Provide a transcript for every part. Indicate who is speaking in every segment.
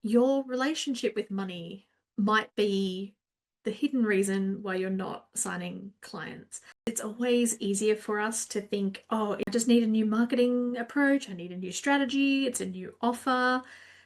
Speaker 1: Your relationship with money might be the hidden reason why you're not signing clients. It's always easier for us to think, oh, I just need a new marketing approach, I need a new strategy, it's a new offer.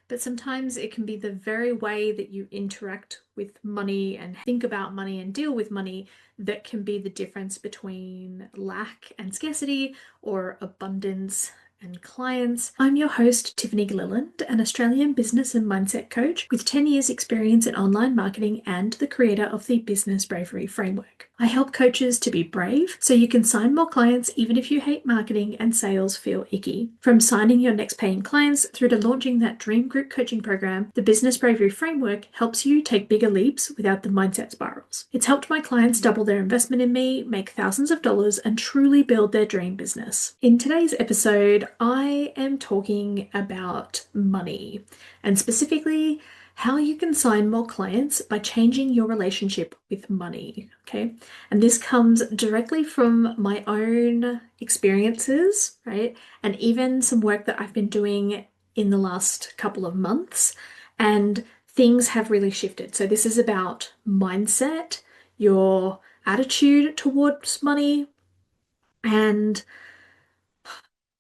Speaker 1: But sometimes it can be the very way that you interact with money and think about money and deal with money that can be the difference between lack and scarcity or abundance and clients. I'm your host, Tiffany Gilliland, an Australian business and mindset coach with 10 years' experience in online marketing and the creator of the Business Bravery Framework. I help coaches to be brave so you can sign more clients even if you hate marketing and sales feel icky. From signing your next paying clients through to launching that dream group coaching program, the Business Bravery Framework helps you take bigger leaps without the mindset spirals. It's helped my clients double their investment in me, make thousands of dollars, and truly build their dream business. In today's episode, I am talking about money and specifically how you can sign more clients by changing your relationship with money. Okay. And this comes directly from my own experiences, right? And even some work that I've been doing in the last couple of months. And things have really shifted. So, this is about mindset, your attitude towards money, and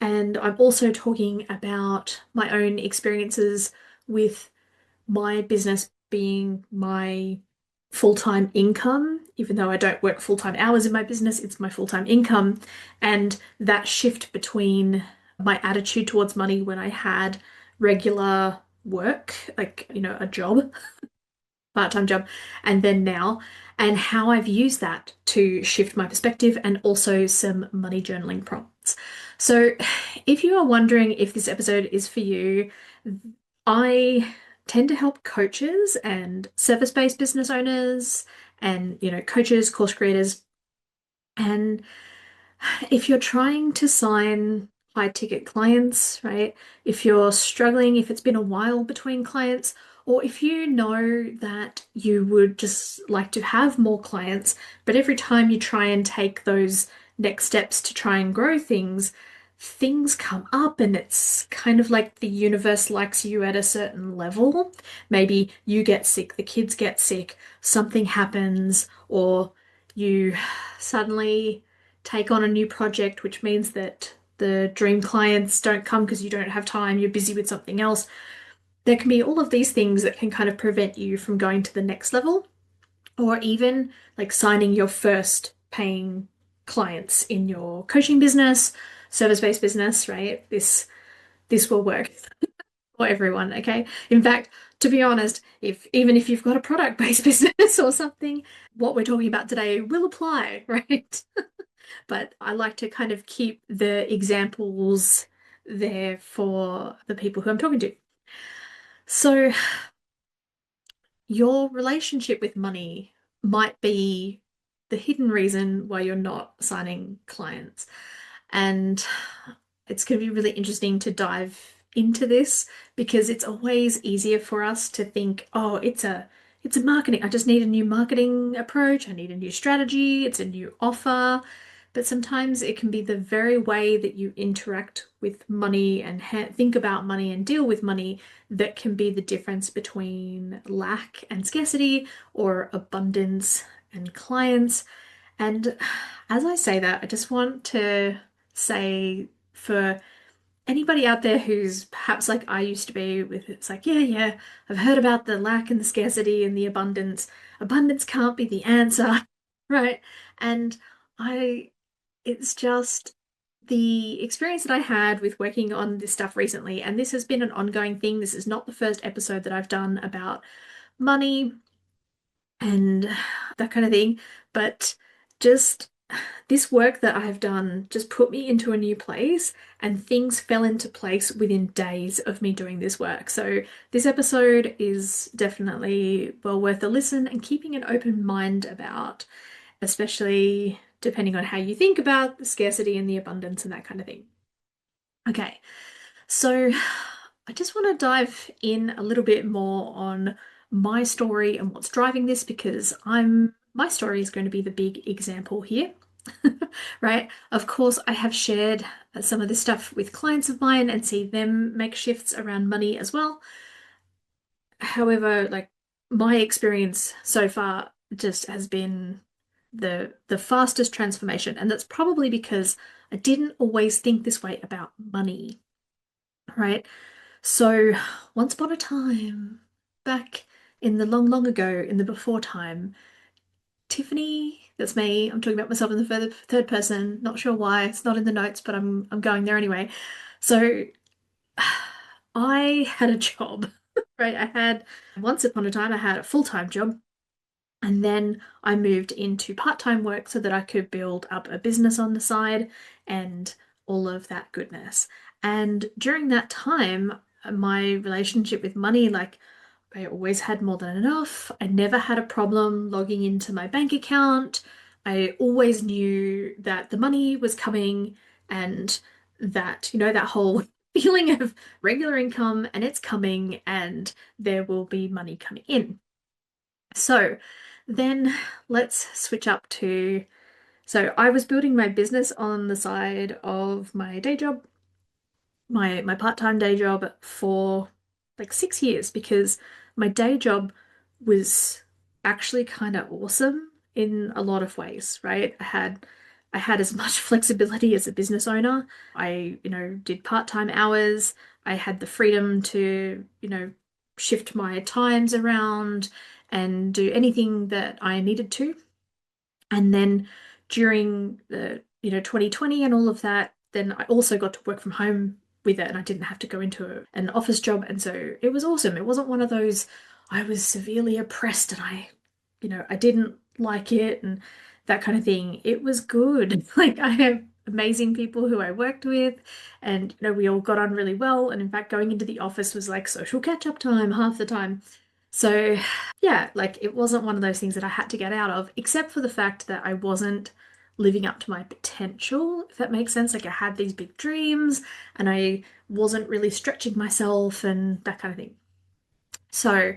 Speaker 1: I'm also talking about my own experiences with my business being my full-time income. Even though I don't work full-time hours in my business, it's my full-time income. And that shift between my attitude towards money when I had regular work, like, a job, part-time job, and then now, and how I've used that to shift my perspective and also some money journaling prompts. So, if you are wondering if this episode is for you, I tend to help coaches and service-based business owners and, coaches, course creators. And if you're trying to sign high ticket clients, right? If you're struggling, if it's been a while between clients, or if you know that you would just like to have more clients, but every time you try and take those next steps to try and grow things, things come up and it's kind of like the universe likes you at a certain level. Maybe you get sick, the kids get sick, something happens, or you suddenly take on a new project, which means that the dream clients don't come because you don't have time, you're busy with something else. There can be all of these things that can kind of prevent you from going to the next level, or even like signing your first paying clients in your coaching business, service-based business, right? This will work for everyone, okay? In fact, to be honest, if even if you've got a product-based business or something, what we're talking about today will apply, right? But I like to kind of keep the examples there for the people who I'm talking to. So, your relationship with money might be the hidden reason why you're not signing clients. And it's going to be really interesting to dive into this because it's always easier for us to think, oh, it's a marketing. I just need a new marketing approach. I need a new strategy. It's a new offer. But sometimes it can be the very way that you interact with money and think about money and deal with money that can be the difference between lack and scarcity or abundance and clients. And as I say that, I just want to say for anybody out there who's perhaps like I used to be with it's like, yeah, yeah, I've heard about the lack and the scarcity and the abundance. Abundance can't be the answer, right? And I it's just the experience that I had with working on this stuff recently, and this has been an ongoing thing. This is not the first episode that I've done about money and that kind of thing, but just this work that I've done just put me into a new place and things fell into place within days of me doing this work. So this episode is definitely well worth a listen and keeping an open mind about, especially depending on how you think about the scarcity and the abundance and that kind of thing. Okay, so I just want to dive in a little bit more on my story and what's driving this because my story is going to be the big example here. Right? Of course, I have shared some of this stuff with clients of mine and see them make shifts around money as well. however, like my experience so far just has been the fastest transformation, and that's probably because I didn't always think this way about money, right? So once upon a time, back in the long, long ago, in the before time, Tiffany, that's me. I'm talking about myself in the third person. Not sure why. It's not in the notes, but I'm going there anyway. So I had a job, right? I had once upon a time I had a full-time job, and then I moved into part-time work so that I could build up a business on the side and all of that goodness. And during that time, my relationship with money, like I always had more than enough. I never had a problem logging into my bank account. I always knew that the money was coming and that, that whole feeling of regular income and it's coming and there will be money coming in. So then let's switch up to, so I was building my business on the side of my day job, my part-time day job for like 6 years because my day job was actually kind of awesome in a lot of ways, right? I had as much flexibility as a business owner. I, did part-time hours. I had the freedom to, shift my times around and do anything that I needed to. And then during the, 2020 and all of that, then I also got to work from home with it and I didn't have to go into an office job. And so it was awesome. It wasn't one of those, I was severely oppressed and I didn't like it and that kind of thing. It was good. Like I have amazing people who I worked with and, we all got on really well. And in fact, going into the office was like social catch-up time half the time. So yeah, like it wasn't one of those things that I had to get out of, except for the fact that I wasn't living up to my potential, if that makes sense. Like I had these big dreams and I wasn't really stretching myself and that kind of thing. So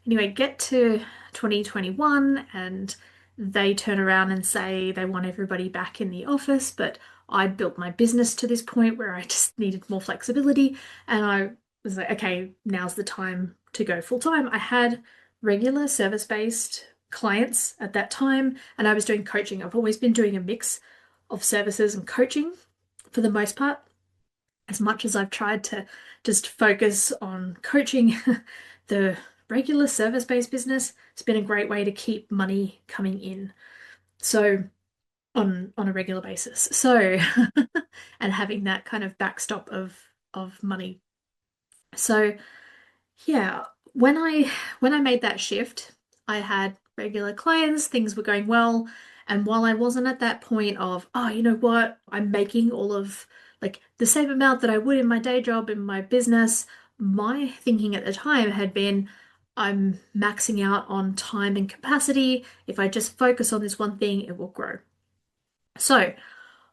Speaker 1: anyway, get to 2021 and they turn around and say they want everybody back in the office, but I'd built my business to this point where I just needed more flexibility and I was like, okay, now's the time to go full time. I had regular service-based clients at that time and I was doing coaching. I've always been doing a mix of services and coaching for the most part as much as I've tried to just focus on coaching, the regular service-based business has been a great way to keep money coming in. So on a regular basis. So and having that kind of backstop of money. So yeah, when I made that shift, I had regular clients, things were going well, and while I wasn't at that point of, oh, you know what, I'm making all of like the same amount that I would in my day job in my business, my thinking at the time had been I'm maxing out on time and capacity. If I just focus on this one thing, it will grow. So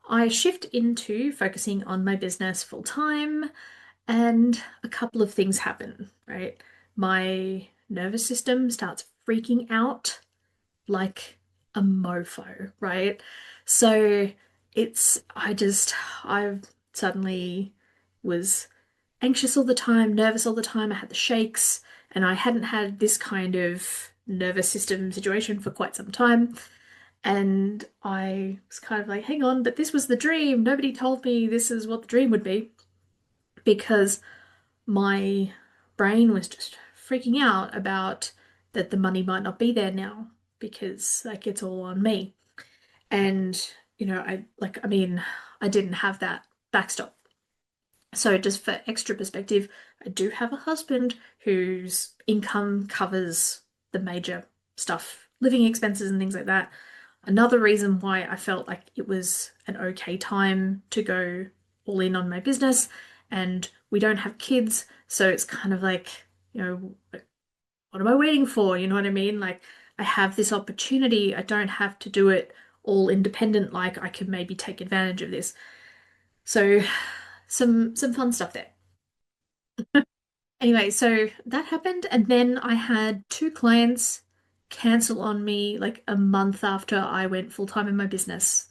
Speaker 1: I shift into focusing on my business full time. And a couple of things happen, right? My nervous system starts freaking out like a mofo, right? So I suddenly was anxious all the time, nervous all the time. I had the shakes, and I hadn't had this kind of nervous system situation for quite some time. And I was kind of like, hang on, but this was the dream. Nobody told me this is what the dream would be because my brain was just freaking out about that the money might not be there now because like it's all on me. And I didn't have that backstop. So just for extra perspective, I do have a husband whose income covers the major stuff, living expenses and things like that. Another reason why I felt like it was an okay time to go all in on my business, and we don't have kids, so it's kind of like, what am I waiting for? You know what I mean? Like, I have this opportunity, I don't have to do it all independent, like I can maybe take advantage of this. So, some fun stuff there. Anyway, so that happened, and then I had two clients cancel on me like a month after I went full time in my business.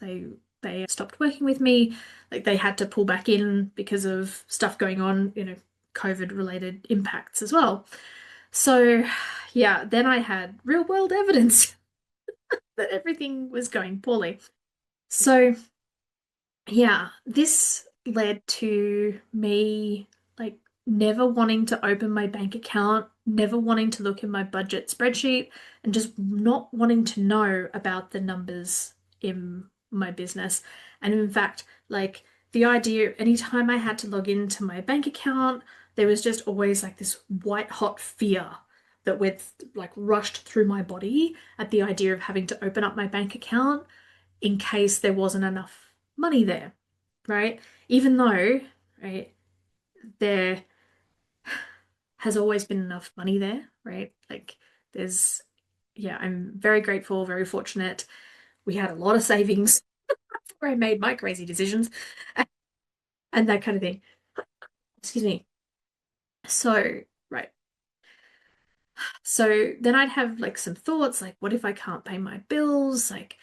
Speaker 1: They stopped working with me, like they had to pull back in because of stuff going on, COVID related impacts as well. So, yeah, then I had real world evidence that everything was going poorly. So, yeah, this led to me like never wanting to open my bank account, never wanting to look in my budget spreadsheet, and just not wanting to know about the numbers in my business. And in fact, like the idea, anytime I had to log into my bank account, there was just always like this white hot fear that went like rushed through my body at the idea of having to open up my bank account in case there wasn't enough money there, right? Even though, right, there has always been enough money there, right? Like there's, yeah, I'm very grateful, very fortunate. We had a lot of savings before I made my crazy decisions and that kind of thing. Excuse me. So, right. So then I'd have like some thoughts like, what if I can't pay my bills? Like,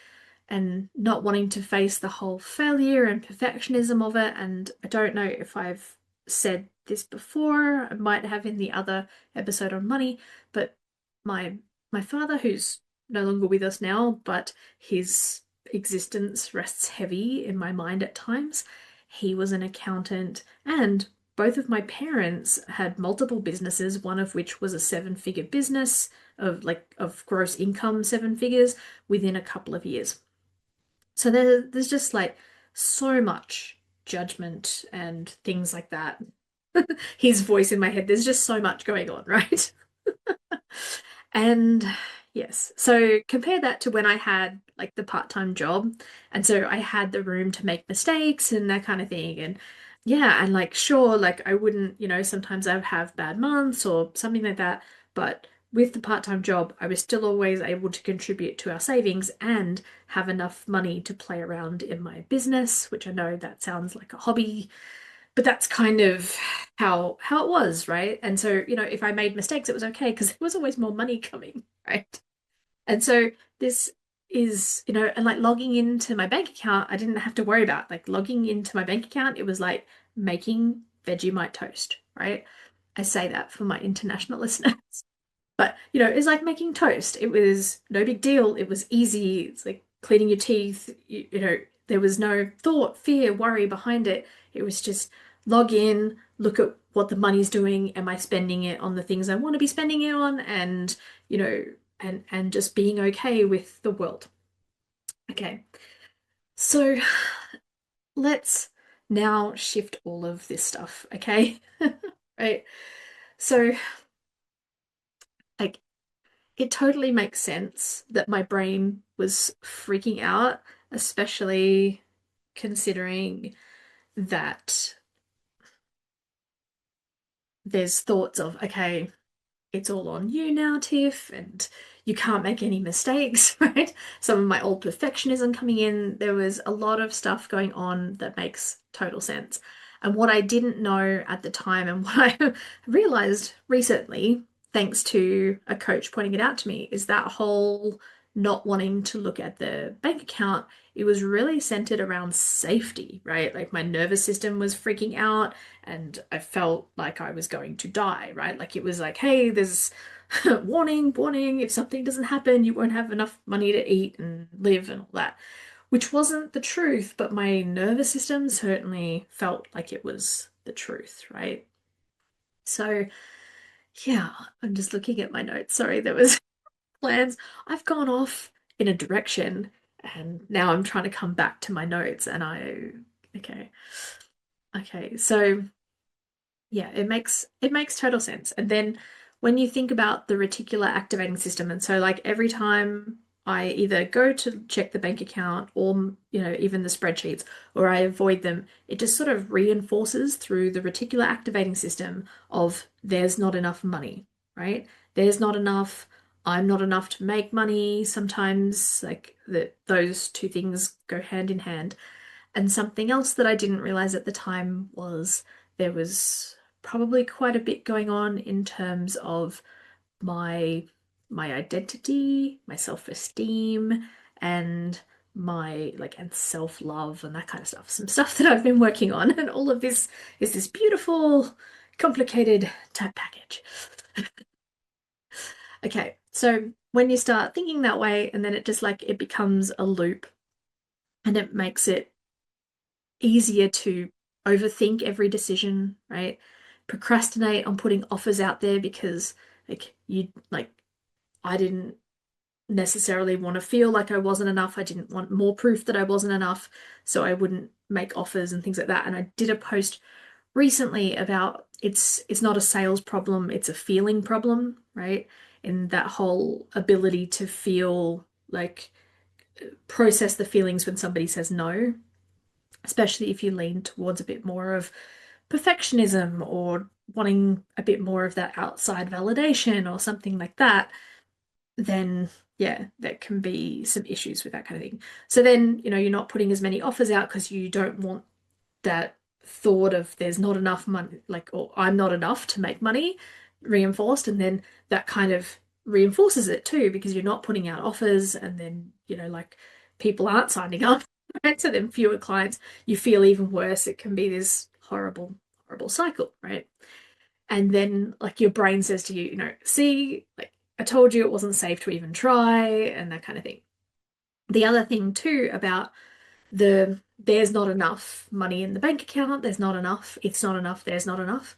Speaker 1: and not wanting to face the whole failure and perfectionism of it. And I don't know if I've said this before, I might have in the other episode on money, but my my father, who's no longer with us now, but his existence rests heavy in my mind at times. He was an accountant, and both of my parents had multiple businesses, one of which was a seven-figure business of gross income, seven figures within a couple of years. So there's just like so much judgment and things like that. His voice in my head, there's just so much going on, right? And yes, so compare that to when I had like the part-time job. And so I had the room to make mistakes and that kind of thing. And yeah, and like sure, like I wouldn't, sometimes I would have bad months or something like that. But with the part-time job, I was still always able to contribute to our savings and have enough money to play around in my business, which I know that sounds like a hobby, but that's kind of how it was, right? And so, if I made mistakes, it was okay because there was always more money coming, right? And so this is, and like logging into my bank account, I didn't have to worry about like logging into my bank account. It was like making Vegemite toast, right? I say that for my international listeners. But, it's like making toast. It was no big deal. It was easy. It's like cleaning your teeth. There was no thought, fear, worry behind it. It was just log in, look at what the money's doing. Am I spending it on the things I want to be spending it on? And, you know, and just being okay with the world. Okay. So let's now shift all of this stuff, okay? Right. So like it totally makes sense that my brain was freaking out, especially considering that there's thoughts of, okay, it's all on you now, Tiff, and you can't make any mistakes, right? Some of my old perfectionism coming in. There was a lot of stuff going on that makes total sense. And what I didn't know at the time, and what I realized recently, thanks to a coach pointing it out to me, is that whole not wanting to look at the bank account. It was really centered around safety, right? Like my nervous system was freaking out and I felt like I was going to die, right? Like it was like, hey, there's warning, warning, if something doesn't happen, you won't have enough money to eat and live and all that, which wasn't the truth, but my nervous system certainly felt like it was the truth, right? So, yeah, I'm just looking at my notes. Sorry, there was plans. I've gone off in a direction and now I'm trying to come back to my notes and okay. Okay, so yeah, it makes total sense. And then when you think about the reticular activating system, and so like every time I either go to check the bank account or even the spreadsheets or I avoid them, it just sort of reinforces through the reticular activating system of there's not enough money, right? There's not enough, I'm not enough to make money. Sometimes like those two things go hand in hand. And something else that I didn't realize at the time was there was probably quite a bit going on in terms of my my identity, my self-esteem, and my like and self-love and that kind of stuff. Some stuff that I've been working on, and all of this is this beautiful, complicated type package. Okay, so when you start thinking that way, and then it just like it becomes a loop and it makes it easier to overthink every decision, right? Procrastinate on putting offers out there because like I didn't necessarily want to feel like I wasn't enough. I didn't want more proof that I wasn't enough, so I wouldn't make offers and things like that. And I did a post recently about it's not a sales problem, it's a feeling problem, right? And that whole ability to feel like process the feelings when somebody says no, especially if you lean towards a bit more of perfectionism or wanting a bit more of that outside validation or something like that, then yeah, there can be some issues with that kind of thing. So then, you're not putting as many offers out because you don't want that thought of there's not enough money, like, or I'm not enough to make money reinforced. And then that kind of reinforces it too, because you're not putting out offers and then, like people aren't signing up, right? So then fewer clients, you feel even worse. It can be this horrible, horrible cycle, right? And then like your brain says to you, see, like I told you it wasn't safe to even try and that kind of thing. The other thing too about there's not enough money in the bank account, there's not enough, it's not enough, there's not enough,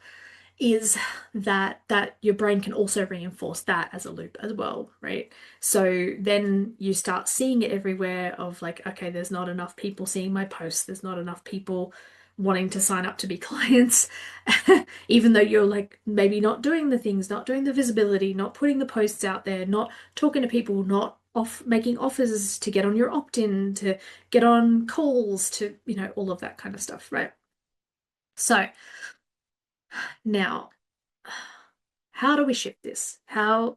Speaker 1: is that your brain can also reinforce that as a loop as well, right? So then you start seeing it everywhere of like, okay, there's not enough people seeing my posts, there's not enough people wanting to sign up to be clients, even though you're like maybe not doing the things, not doing the visibility, not putting the posts out there, not talking to people, not off making offers to get on your opt-in, to get on calls, to, all of that kind of stuff, right? So now, how do we shift this? How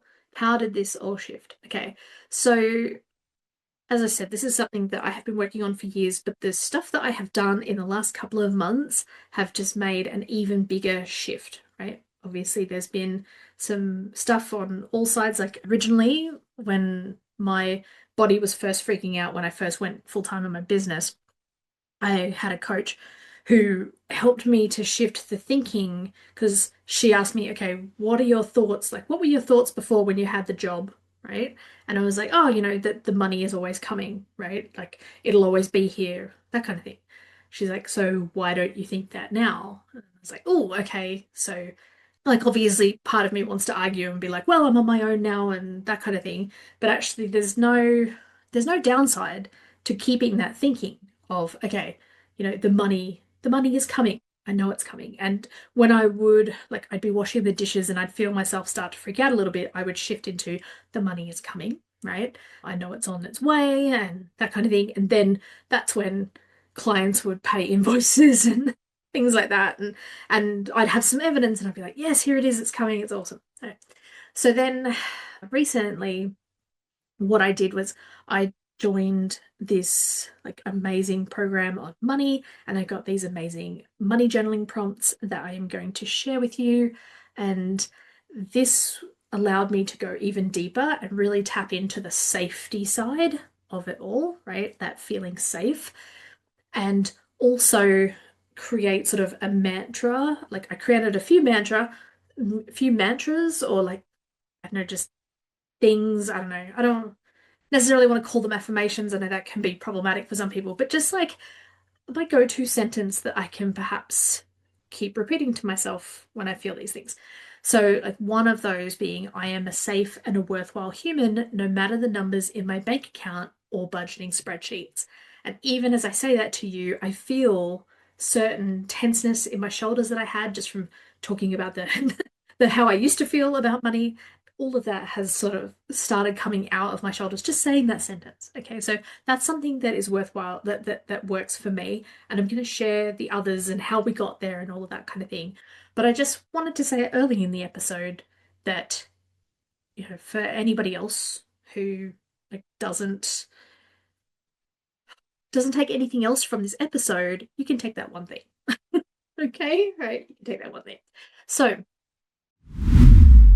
Speaker 1: did this all shift? Okay. So as I said, this is something that I have been working on for years, but the stuff that I have done in the last couple of months have just made an even bigger shift, right? Obviously, there's been some stuff on all sides. Like originally, when my body was first freaking out, when I first went full time in my business, I had a coach who helped me to shift the thinking because she asked me, okay, what are your thoughts? Like, what were your thoughts before when you had the job? Right. And I was like, oh, that the money is always coming, right? Like, it'll always be here, that kind of thing. She's like, so why don't you think that now? And I was like, oh, okay. So, like, obviously, part of me wants to argue and be like, well, I'm on my own now and that kind of thing. But actually, there's no downside to keeping that thinking of, okay, the money is coming. I know it's coming. And when I would, like, I'd be washing the dishes and I'd feel myself start to freak out a little bit, I would shift into the money is coming, right? I know it's on its way and that kind of thing. And then that's when clients would pay invoices and things like that. And I'd have some evidence and I'd be like, yes, here it is, it's coming, it's awesome. Right. So then recently, what I did was I joined this like amazing program on money, and I got these amazing money journaling prompts that I am going to share with you. And this allowed me to go even deeper and really tap into the safety side of it all, right? That feeling safe, and also create sort of a mantra. Like I created a few mantras, or like, I don't know, just things. I don't know. I don't necessarily want to call them affirmations. I know that can be problematic for some people, but just like my go-to sentence that I can perhaps keep repeating to myself when I feel these things. So, like one of those being, I am a safe and a worthwhile human, no matter the numbers in my bank account or budgeting spreadsheets. And even as I say that to you, I feel certain tenseness in my shoulders that I had just from talking about the how I used to feel about money. All of that has sort of started coming out of my shoulders just saying that sentence. Okay, so that's something that is worthwhile, that works for me, and I'm going to share the others and how we got there and all of that kind of thing. But I just wanted to say early in the episode that, for anybody else who like doesn't take anything else from this episode, you can take that one thing. Okay, right, you can take that one thing. So,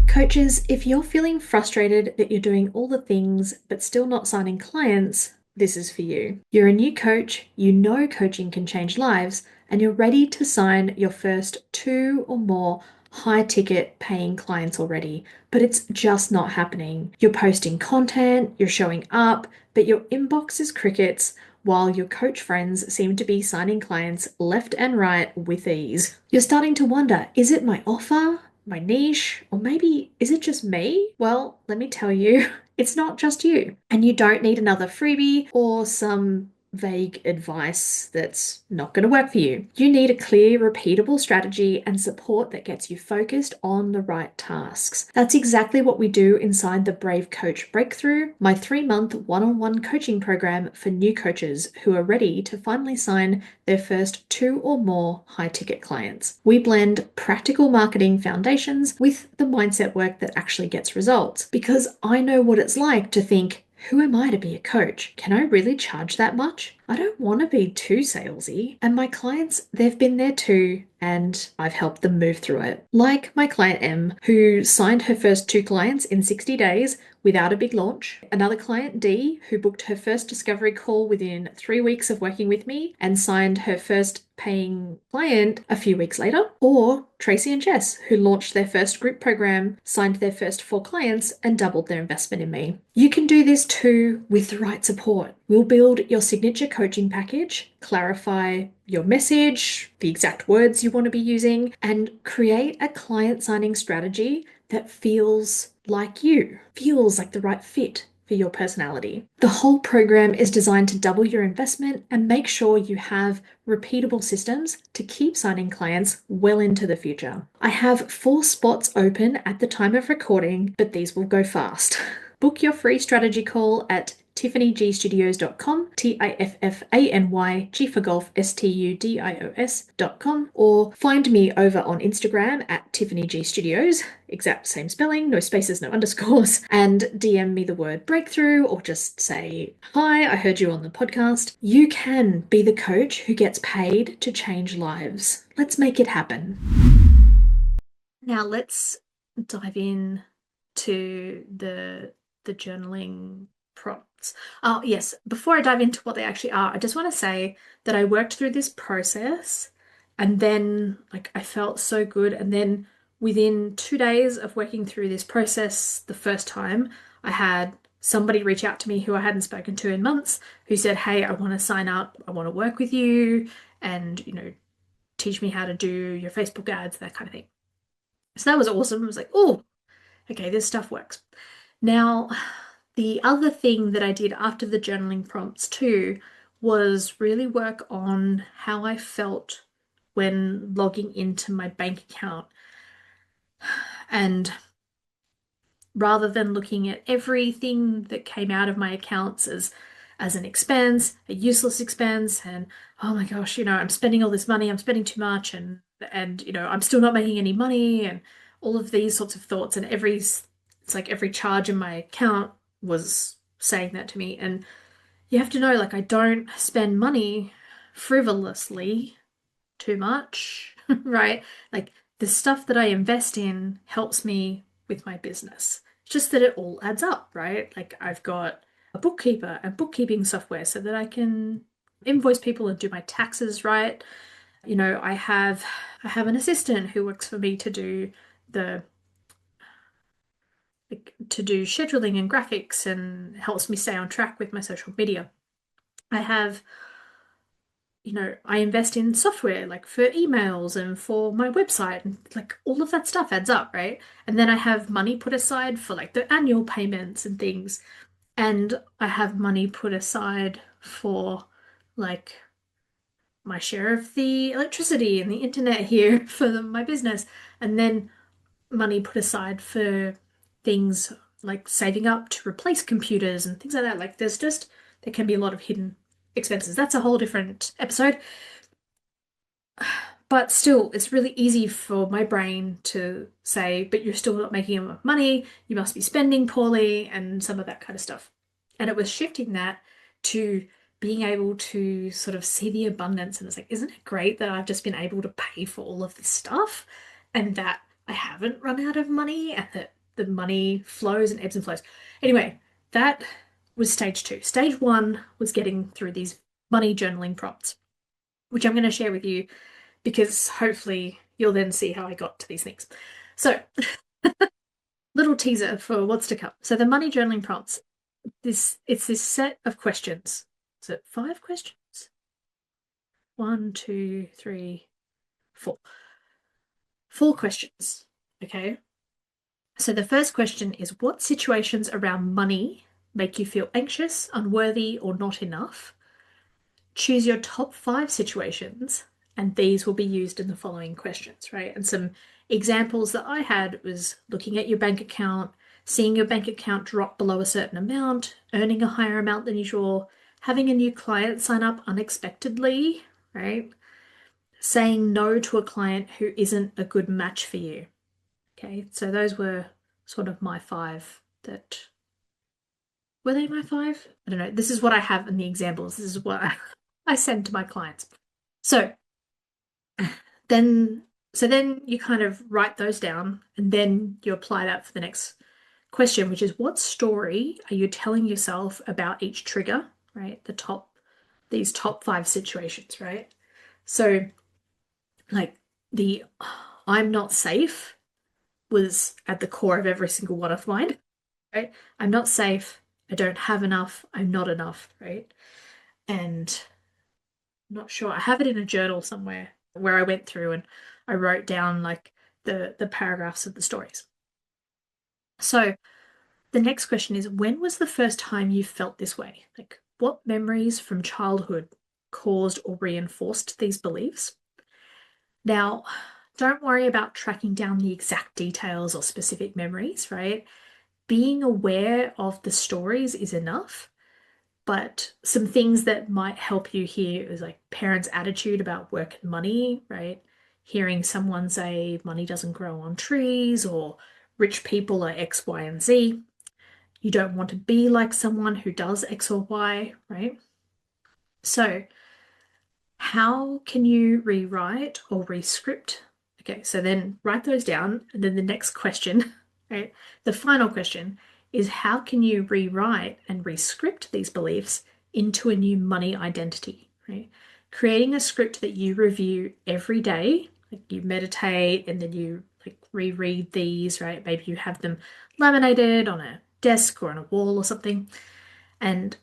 Speaker 1: coaches, if you're feeling frustrated that you're doing all the things but still not signing clients, this is for you. You're a new coach, you know coaching can change lives, and you're ready to sign your first two or more high ticket paying clients already, but it's just not happening. You're posting content, you're showing up, but your inbox is crickets, while your coach friends seem to be signing clients left and right with ease. You're starting to wonder, is it my offer, my niche, or maybe is it just me? Well, let me tell you, it's not just you. And you don't need another freebie or some vague advice that's not going to work for you. You need a clear, repeatable strategy and support that gets you focused on the right tasks. That's exactly what we do inside the Brave Coach Breakthrough, my 3-month one-on-one coaching program for new coaches who are ready to finally sign their first 2 or more high-ticket clients. We blend practical marketing foundations with the mindset work that actually gets results, because I know what it's like to think, who am I to be a coach? Can I really charge that much? I don't want to be too salesy. And my clients, they've been there too, and I've helped them move through it. Like my client M, who signed her first 2 clients in 60 days without a big launch. Another client D, who booked her first discovery call within 3 weeks of working with me and signed her first paying client a few weeks later. Or Tracy and Jess, who launched their first group program, signed their first 4 clients, and doubled their investment in me. You can do this too with the right support. We'll build your signature coaching package, clarify your message, the exact words you want to be using, and create a client signing strategy that feels like you, feels like the right fit for your personality. The whole program is designed to double your investment and make sure you have repeatable systems to keep signing clients well into the future. I have 4 spots open at the time of recording, but these will go fast. Book your free strategy call at tiffanyGstudios.com, TIFFANY, G for golf, STUDIOS.com, or find me over on Instagram at TiffanyGstudios, exact same spelling, no spaces, no underscores, and DM me the word breakthrough, or just say, hi, I heard you on the podcast. You can be the coach who gets paid to change lives. Let's make it happen. Now let's dive in to the journaling prompts. Oh, yes, before I dive into what they actually are, I just want to say that I worked through this process and then like I felt so good, and then within 2 days of working through this process the first time, I had somebody reach out to me who I hadn't spoken to in months, who said, "Hey, I want to sign up. I want to work with you and, teach me how to do your Facebook ads, that kind of thing." So that was awesome. I was like, oh, okay, this stuff works. Now, the other thing that I did after the journaling prompts too was really work on how I felt when logging into my bank account. And rather than looking at everything that came out of my accounts as an expense, a useless expense, and oh my gosh, I'm spending all this money, I'm spending too much, and I'm still not making any money, and all of these sorts of thoughts, and it's like every charge in my account was saying that to me. And you have to know, like, I don't spend money frivolously too much, right? Like the stuff that I invest in helps me with my business. It's just that it all adds up, right? Like I've got a bookkeeper and bookkeeping software so that I can invoice people and do my taxes right. I have an assistant who works for me to do the to do scheduling and graphics and helps me stay on track with my social media. I have I invest in software like for emails and for my website, and like all of that stuff adds up, right? And then I have money put aside for like the annual payments and things. And I have money put aside for like my share of the electricity and the internet here for my business. And then money put aside for things like saving up to replace computers and things like that. Like there can be a lot of hidden expenses. That's a whole different episode. But still, it's really easy for my brain to say, but you're still not making enough money, you must be spending poorly, and some of that kind of stuff. And it was shifting that to being able to sort of see the abundance. And it's like, isn't it great that I've just been able to pay for all of this stuff and that I haven't run out of money and that the money flows and ebbs and flows? Anyway, that was stage 2. Stage 1 was getting through these money journaling prompts, which I'm going to share with you because hopefully you'll then see how I got to these things. So, little teaser for what's to come. So the money journaling prompts, it's this set of questions. Is it 5 questions? One, two, three, four. 4 questions. Okay. So the first question is what situations around money make you feel anxious, unworthy, or not enough? Choose your top 5 situations, and these will be used in the following questions, right? And some examples that I had was looking at your bank account, seeing your bank account drop below a certain amount, earning a higher amount than usual, having a new client sign up unexpectedly, right? Saying no to a client who isn't a good match for you. Okay, so those were sort of my 5 that were they my 5? I don't know. This is what I have in the examples. This is what I send to my clients. So then then you kind of write those down and then you apply that for the next question, which is what story are you telling yourself about each trigger, right? These top 5 situations, right? So like the I'm not safe was at the core of every single one of mine, right? I'm not safe. I don't have enough. I'm not enough, right? And I'm not sure. I have it in a journal somewhere where I went through and I wrote down like the paragraphs of the stories. So the next question is when was the first time you felt this way? Like what memories from childhood caused or reinforced these beliefs? Now, don't worry about tracking down the exact details or specific memories, right? Being aware of the stories is enough. But some things that might help you here is like parents' attitude about work and money, right? Hearing someone say money doesn't grow on trees or rich people are X, Y, and Z. You don't want to be like someone who does X or Y, right? So, how can you rewrite or rescript? Okay, so then write those down. And then the next question, right? The final question is how can you rewrite and rescript these beliefs into a new money identity, right? Creating a script that you review every day, like you meditate and then you like reread these, right? Maybe you have them laminated on a desk or on a wall or something. And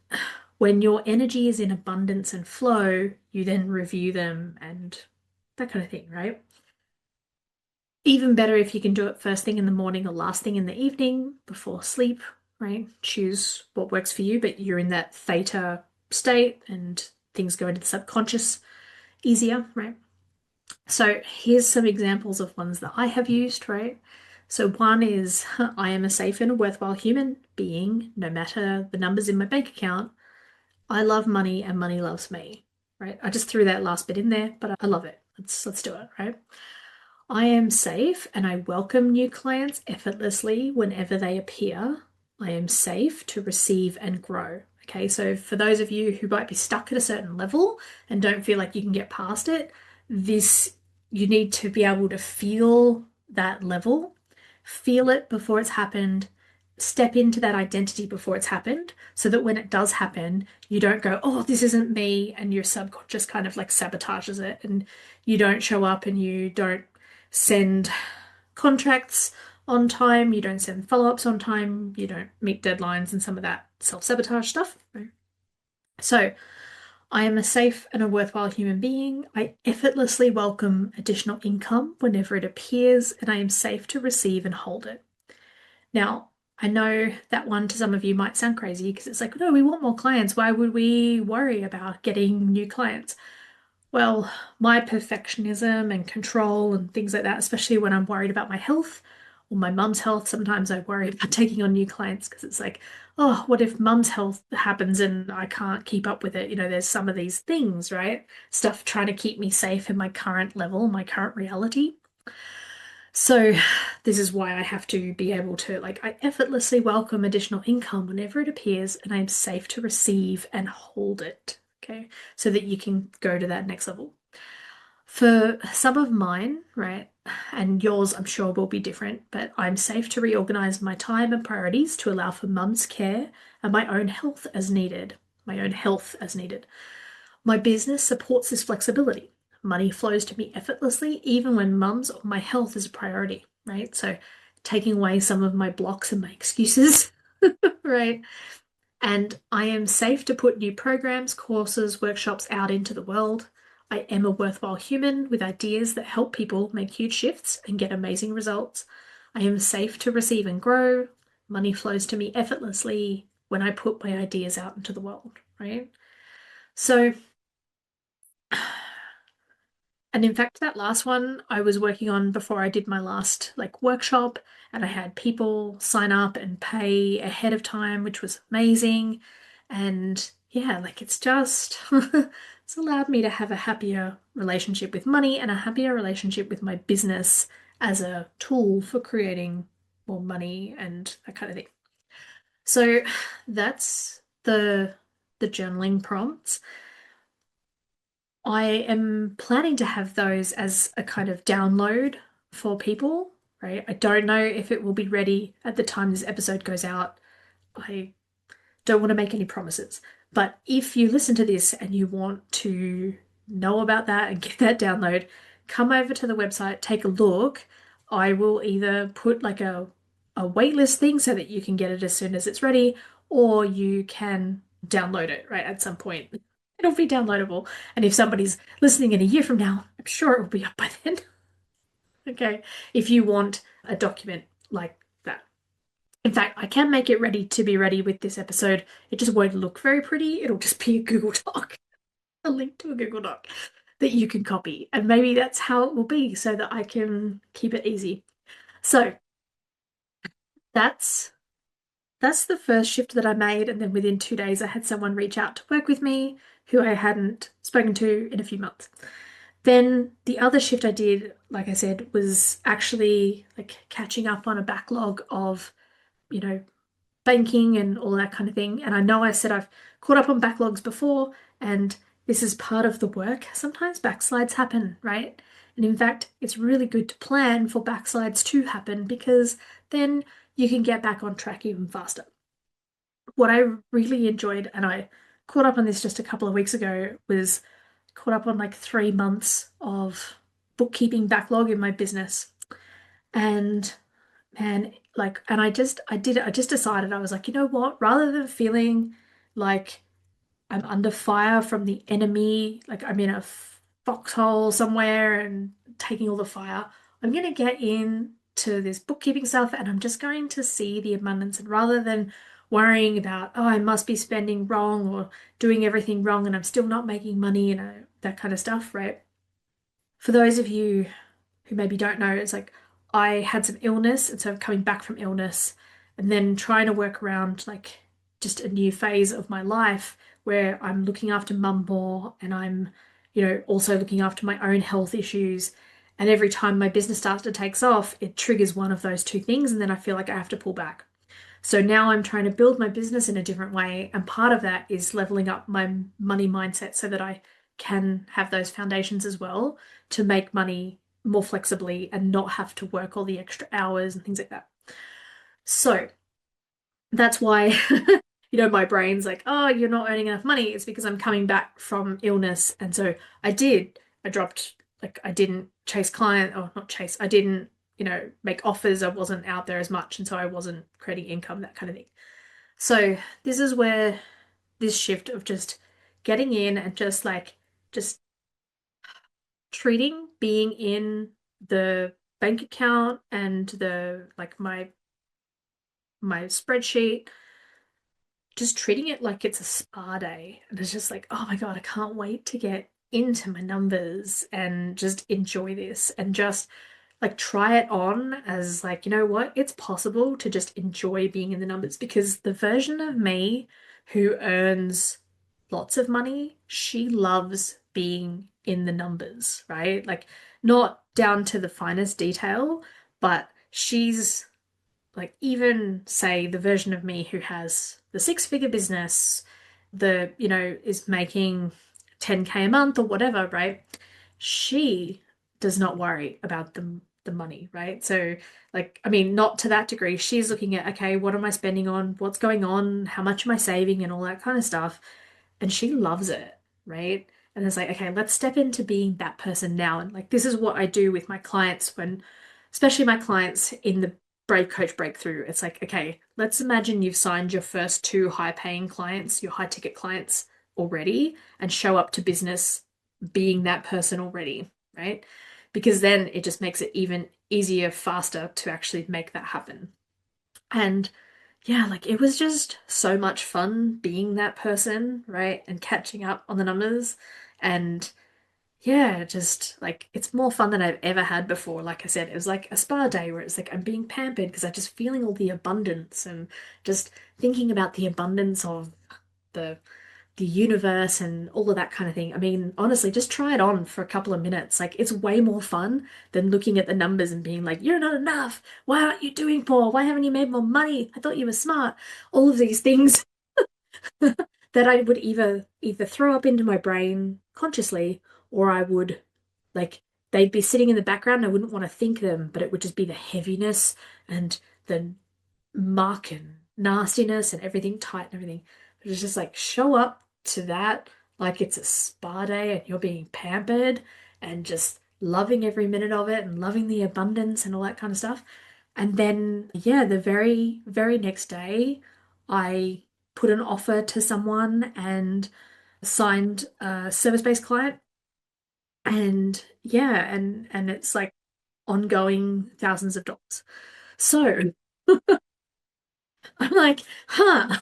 Speaker 1: when your energy is in abundance and flow, you then review them and that kind of thing, right? Even better if you can do it first thing in the morning or last thing in the evening before sleep, right? Choose what works for you, but you're in that theta state and things go into the subconscious easier, right? So here's some examples of ones that I have used, right? So one is I am a safe and a worthwhile human being, no matter the numbers in my bank account. I love money and money loves me, right? I just threw that last bit in there, but I love it. Let's do it, right? I am safe and I welcome new clients effortlessly whenever they appear. I am safe to receive and grow. Okay, so for those of you who might be stuck at a certain level and don't feel like you can get past it, this you need to be able to feel that level, feel it before it's happened, step into that identity before it's happened, so that when it does happen, you don't go, oh, this isn't me, and your subconscious kind of like sabotages it, and you don't show up and you don't send contracts on time, you don't send follow-ups on time, you don't meet deadlines and some of that self-sabotage stuff. Right? So I am a safe and a worthwhile human being. I effortlessly welcome additional income whenever it appears, and I am safe to receive and hold it. Now, I know that one to some of you might sound crazy because it's like, no, we want more clients. Why would we worry about getting new clients? Well, my perfectionism and control and things like that, especially when I'm worried about my health or my mum's health, sometimes I worry about taking on new clients because it's like, oh, what if mum's health happens and I can't keep up with it? You know, there's some of these things, right? Stuff trying to keep me safe in my current level, my current reality. So this is why I have to be able to, like, I effortlessly welcome additional income whenever it appears, and I'm safe to receive and hold it. Okay, so that you can go to that next level. For some of mine, right, and yours, I'm sure will be different, but I'm safe to reorganize my time and priorities to allow for mum's care and my own health as needed. My own health as needed. My business supports this flexibility. money flows to me effortlessly, even when mum's or my health is a priority, right? So taking away some of my blocks and my excuses, right? And I am safe to put new programs, courses, workshops out into the world. I am a worthwhile human with ideas that help people make huge shifts and get amazing results. I am safe to receive and grow. Money flows to me effortlessly when I put my ideas out into the world, right? So, and in fact, that last one I was working on before I did my last like workshop, and I had people sign up and pay ahead of time, which was amazing. And yeah, like it's just it's allowed me to have a happier relationship with money and a happier relationship with my business as a tool for creating more money and that kind of thing. So that's the journaling prompts. I am planning to have those as a kind of download for people, right? I don't know if it will be ready at the time this episode goes out. I don't want to make any promises. But if you listen to this and you want to know about that and get that download, come over to the website, take a look. I will either put like a waitlist thing so that you can get it as soon as it's ready, or you can download it right at some point. It'll be downloadable. And if somebody's listening in a year from now, I'm sure it will be up by then. Okay. If you want a document like that. In fact, I can make it ready to be ready with this episode. It just won't look very pretty. It'll just be a Google Doc, a link to a Google Doc that you can copy. And maybe that's how it will be so that I can keep it easy. So that's that's the first shift that I made. And then within 2 days, I had someone reach out to work with me who I hadn't spoken to in a few months. Then the other shift I did, like I said, was actually like catching up on a backlog of, you know, banking and all that kind of thing. And I know I said I've caught up on backlogs before, and this is part of the work. Sometimes backslides happen, right? And in fact, it's really good to plan for backslides to happen because then you can get back on track even faster. What I really enjoyed, and I caught up on this just a couple of weeks ago, was caught up on like 3 months of bookkeeping backlog in my business. And man, like, and I did it, I just decided, I was like, you know what, rather than feeling like I'm under fire from the enemy, like I'm in a foxhole somewhere and taking all the fire, I'm going to get into this bookkeeping stuff and I'm just going to see the abundance. And rather than worrying about, oh, I must be spending wrong or doing everything wrong and I'm still not making money, that kind of stuff, right? For those of you who maybe don't know, it's like I had some illness, and so I'm coming back from illness and then trying to work around like just a new phase of my life where I'm looking after mum more and I'm, also looking after my own health issues. And every time my business starts to take off, it triggers one of those two things, and then I feel like I have to pull back. So now I'm trying to build my business in a different way. And part of that is leveling up my money mindset so that I can have those foundations as well to make money more flexibly and not have to work all the extra hours and things like that. So that's why, my brain's like, oh, you're not earning enough money. It's because I'm coming back from illness. And so I dropped, like, I didn't chase client or not chase, I didn't, make offers. I wasn't out there as much. And so I wasn't creating income, that kind of thing. So this is where this shift of just getting in and just treating being in the bank account and the like my spreadsheet, just treating it like it's a spa day. And it's just like, oh my God, I can't wait to get into my numbers and just enjoy this and just like try it on as like, you know what, it's possible to just enjoy being in the numbers, because the version of me who earns lots of money, she loves being in the numbers, right? Like not down to the finest detail, but she's like, even say the version of me who has the six-figure business, is making 10K a month or whatever, right? She does not worry about the money, right? So like, I mean, not to that degree. She's looking at, okay, what am I spending on? What's going on? How much am I saving and all that kind of stuff? And she loves it, right? And it's like, okay, let's step into being that person now. And like, this is what I do with my clients when, especially my clients in the Brave Coach Breakthrough. It's like, okay, let's imagine you've signed your first two high paying clients, your high ticket clients already, and show up to business being that person already, right? Because then it just makes it even easier, faster to actually make that happen. And yeah, like it was just so much fun being that person, right? And catching up on the numbers. And yeah, just like it's more fun than I've ever had before. Like I said, it was like a spa day where it's like I'm being pampered because I'm just feeling all the abundance and just thinking about the abundance of the the universe and all of that kind of thing. I mean, honestly, just try it on for a couple of minutes. Like, it's way more fun than looking at the numbers and being like, you're not enough. Why aren't you doing more? Why haven't you made more money? I thought you were smart. All of these things that I would either throw up into my brain consciously or I would like they'd be sitting in the background. I wouldn't want to think them, but it would just be the heaviness and the muck and nastiness and everything tight and everything. But it's just like show up to that like it's a spa day and you're being pampered and just loving every minute of it and loving the abundance and all that kind of stuff. And then, yeah, the very, very next day, I put an offer to someone and signed a service-based client. And yeah, and it's like ongoing thousands of dollars. So I'm like, huh,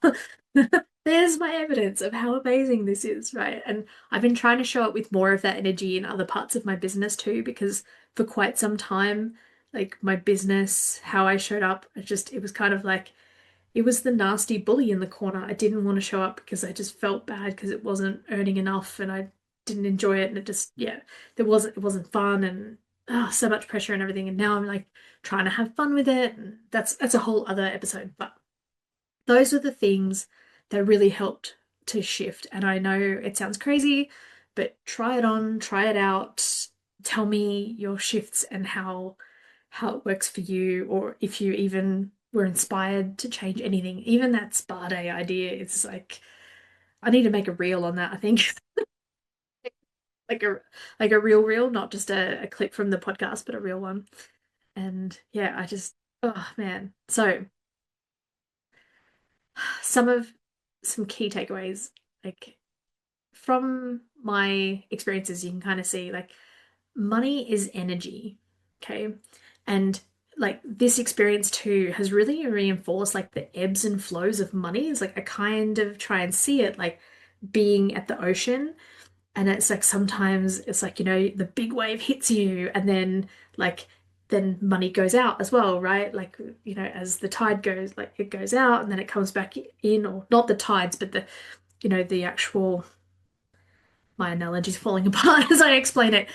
Speaker 1: there's my evidence of how amazing this is, right? And I've been trying to show up with more of that energy in other parts of my business too, because for quite some time, like my business, how I showed up, it was kind of like, it was the nasty bully in the corner. I didn't want to show up because I just felt bad because it wasn't earning enough and I didn't enjoy it. And it just, yeah, it wasn't fun and so much pressure and everything. And now I'm like trying to have fun with it. And that's a whole other episode. But those were the things that really helped to shift. And I know it sounds crazy, but try it on, try it out. Tell me your shifts and how it works for you, or if you even were inspired to change anything. Even that spa day idea, it's like I need to make a reel on that, I think. Like a real reel, not just a clip from the podcast, but a real one. And yeah, I just oh man. So some of some key takeaways, like from my experiences, you can kind of see like money is energy, okay? And like this experience too has really reinforced like the ebbs and flows of money. It's like I kind of try and see it like being at the ocean. And it's like sometimes it's like, the big wave hits you and like then money goes out as well, right? Like, as the tide goes, like it goes out and then it comes back in, or not the tides, but the actual my analogy's falling apart as I explain it.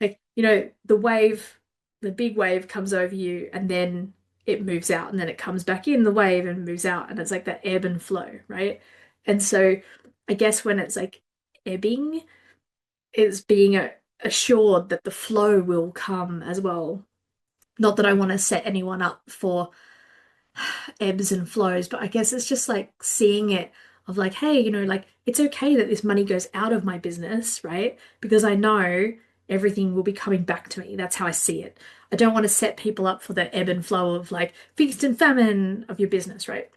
Speaker 1: Like, the big wave comes over you and then it moves out and then it comes back in the wave and moves out. And it's like that ebb and flow, right? And so I guess when it's like ebbing, it's being assured that the flow will come as well. Not that I want to set anyone up for ebbs and flows, but I guess it's just like seeing it of like, hey, like it's okay that this money goes out of my business, right? Because I know everything will be coming back to me. That's how I see it. I don't want to set people up for the ebb and flow of like feast and famine of your business, right?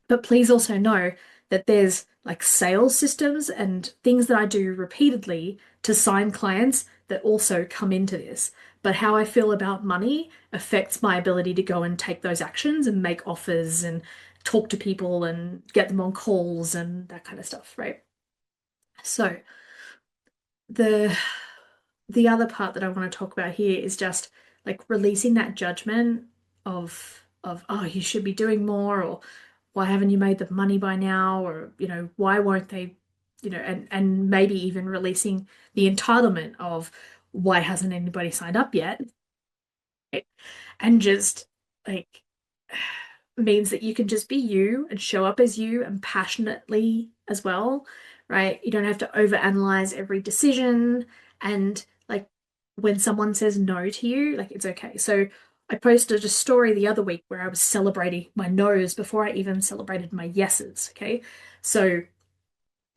Speaker 1: But please also know that there's like sales systems and things that I do repeatedly to sign clients that also come into this. But how I feel about money affects my ability to go and take those actions and make offers and talk to people and get them on calls and that kind of stuff, right? So the the other part that I want to talk about here is just like releasing that judgment of oh, you should be doing more, or why haven't you made the money by now, or why won't they, and maybe even releasing the entitlement of why hasn't anybody signed up yet, right? And just like means that you can just be you and show up as you and passionately as well, right? You don't have to overanalyze every decision. And like when someone says no to you, like it's okay. So I posted a story the other week where I was celebrating my no's before I even celebrated my yeses. Okay. So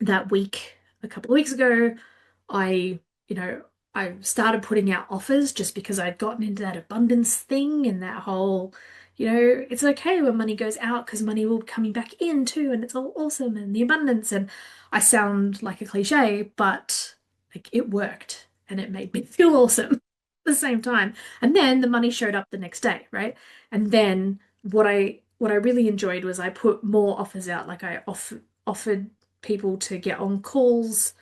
Speaker 1: that week, a couple of weeks ago, I, you know, I started putting out offers just because I'd gotten into that abundance thing and that whole, it's okay when money goes out because money will be coming back in too, and it's all awesome and the abundance. And I sound like a cliche, but like it worked and it made me feel awesome at the same time. And then the money showed up the next day, right? And then what I really enjoyed was I put more offers out. Like I offered people to get on calls,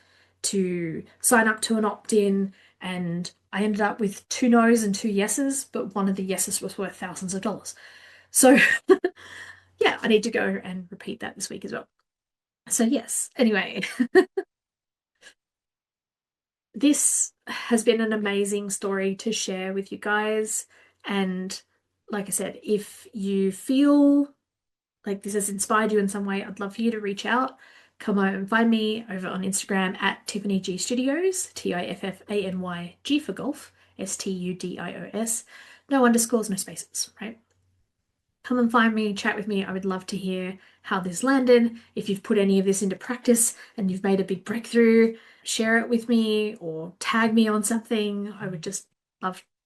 Speaker 1: to sign up to an opt-in, and I ended up with two no's and two yeses, but one of the yeses was worth thousands of dollars. So yeah, I need to go and repeat that this week as well. So yes, anyway, this has been an amazing story to share with you guys. And like I said, if you feel like this has inspired you in some way, I'd love for you to reach out. Come over and find me over on Instagram at Tiffany G Studios, Tiffany G for golf, Studios. No underscores, no spaces, right? Come and find me, chat with me. I would love to hear how this landed. If you've put any of this into practice and you've made a big breakthrough, share it with me or tag me on something. I would just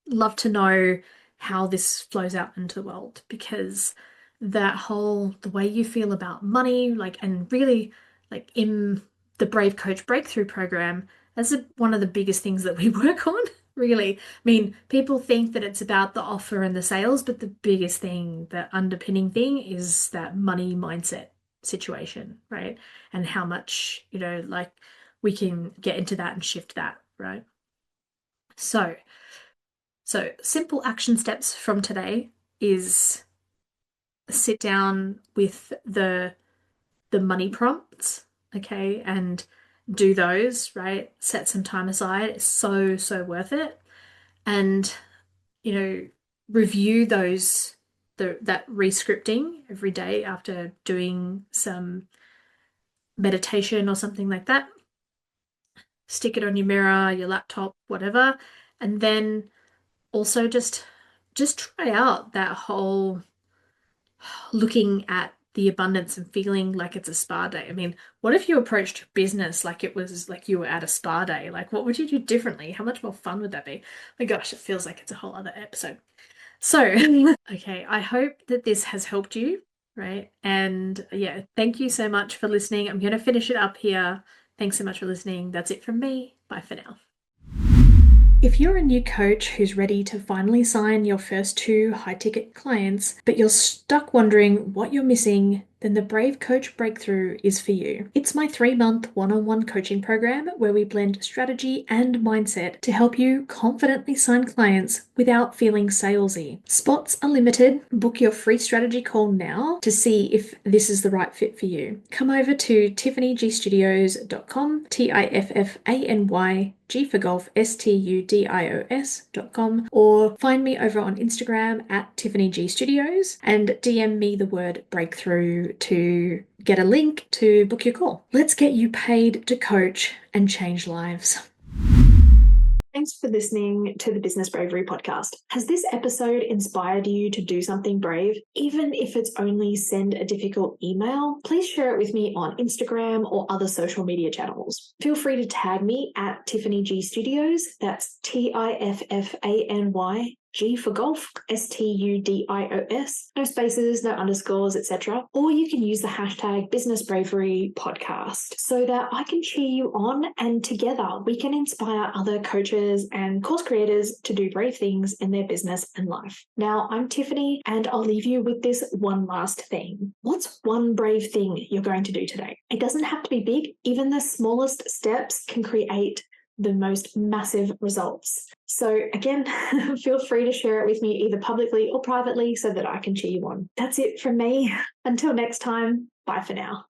Speaker 1: love to know how this flows out into the world, because the way you feel about money, like, and really like in the Brave Coach Breakthrough program, that's one of the biggest things that we work on, really. I mean, people think that it's about the offer and the sales, but the biggest thing, the underpinning thing is that money mindset situation, right? And how much, like we can get into that and shift that, right? So, so simple action steps from today is sit down with the money prompts, okay, and do those, right? Set some time aside. It's so worth it. And you know, review that rescripting every day after doing some meditation or something like that. Stick it on your mirror, your laptop, whatever. And then also just try out that whole looking at the abundance and feeling like it's a spa day. I mean, what if you approached business like it was like you were at a spa day? Like, what would you do differently? How much more fun would that be? My gosh, it feels like it's a whole other episode. So, okay, I hope that this has helped you, right? And yeah, thank you so much for listening. I'm going to finish it up here. Thanks so much for listening. That's it from me. Bye for now. If you're a new coach who's ready to finally sign your first two high-ticket clients, but you're stuck wondering what you're missing, then the Brave Coach Breakthrough is for you. It's my 3-month one-on-one coaching program where we blend strategy and mindset to help you confidently sign clients without feeling salesy. Spots are limited. Book your free strategy call now to see if this is the right fit for you. Come over to tiffanyGstudios.com, Tiffany G for golf, Studios.com, or find me over on Instagram at Tiffany G Studios and DM me the word breakthrough to get a link to book your call. Let's get you paid to coach and change lives. Thanks for listening to the Business Bravery Podcast. Has this episode inspired you to do something brave? Even if it's only send a difficult email, please share it with me on Instagram or other social media channels. Feel free to tag me at Tiffany G Studios. That's Tiffany G for golf, Studios, no spaces, no underscores, etc. Or you can use the hashtag Business Bravery Podcast so that I can cheer you on, and together we can inspire other coaches and course creators to do brave things in their business and life. Now, I'm Tiffany, and I'll leave you with this one last thing. What's one brave thing you're going to do today? It doesn't have to be big. Even the smallest steps can create the most massive results. So again, feel free to share it with me either publicly or privately so that I can cheer you on. That's it from me. Until next time, bye for now.